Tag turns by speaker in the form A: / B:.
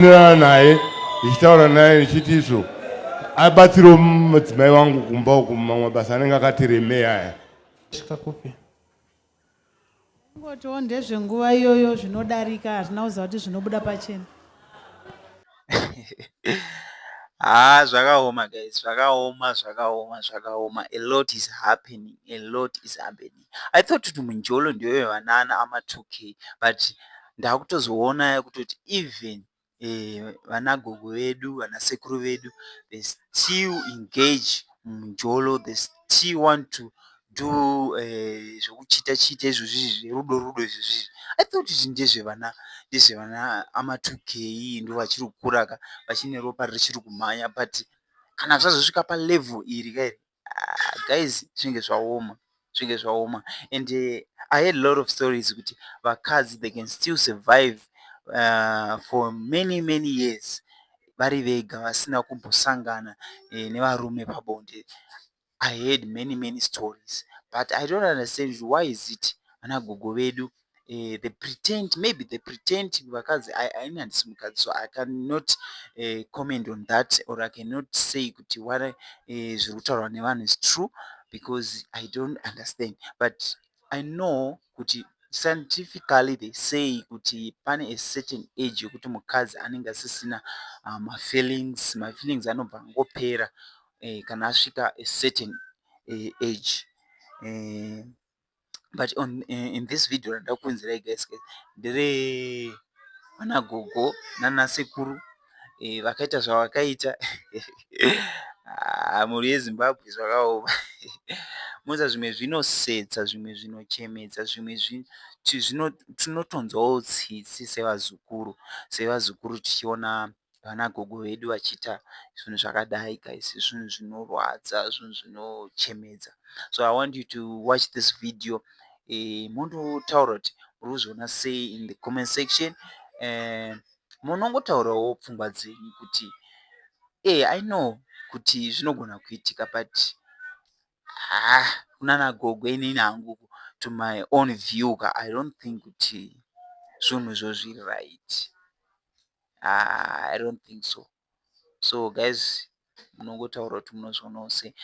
A: naye ndichitaura naye ndichiti izvo abatsiro mudzimai wangu kumba uku mamwe basa anenge akatiremei aya.
B: Chikakupi.
C: Ngotiwo ndezvenguva iyoyo zvinodarika hazvina kuziva kuti zvinobuda pachena.
D: Zvakaoma guys, zvakaoma. A lot is happening. I thought kuti Munjolo ndiyo vanana ama 2K, but ndakutozoona kutoti even vanagogo vedu, vanasekuru vedu, they still engage Munjolo, they still want to do zvekuchita izvozvi zverudo izvozvi. I thought kuti ndezvevana ama 2K ndo vachiri kukura vachine ropa richiri kumhanya, but kana zvazosvika palevel iri guys zvinge zvaoma. And I heard a lot of stories kuti vakadzi they can still survive for many years vari vega vasina kumbosangana nevarume pabonde. I heard many stories, but I don't understand why is it vanagogo vedu they pretend vakadzi. I handisi mukadzi, so I cannot comment on that, or I cannot say kuti what zviri kutaurwa nevanhu is true, because I don't understand. But I know kuti scientifically they say kuti pane a certain age yokuti mukadzi anenge asisina mafeelings anobva angopera kana asvika a certain age. But in this video randakuunzirai guys ndere vanagogo nanasekuru vakaita zvavakaita. Mhuri yeZimbabwe zvakaoma. Muza zvimwe zvinosetsa, zvimwe zvinochemedza, zvimwe tinotonzwawo tsitsi sevazukuru tichiona vanagogo vedu vachiita zvinhu zvakadai guys, zvinhu zvinorwadza, zvinhu zvinochemedza. So I want you to watch this video. Mundotaura kuti muri kuzviona sei in the comment section. Munongotaurawo pfungwa dzenyu kuti I know kuti zvinogona kuitika, but kunana gogo inini hangu to my own view I don't think kuti zvinhu zviri right. I don't think so. So guys munongotaura kuti munozvionawo sei.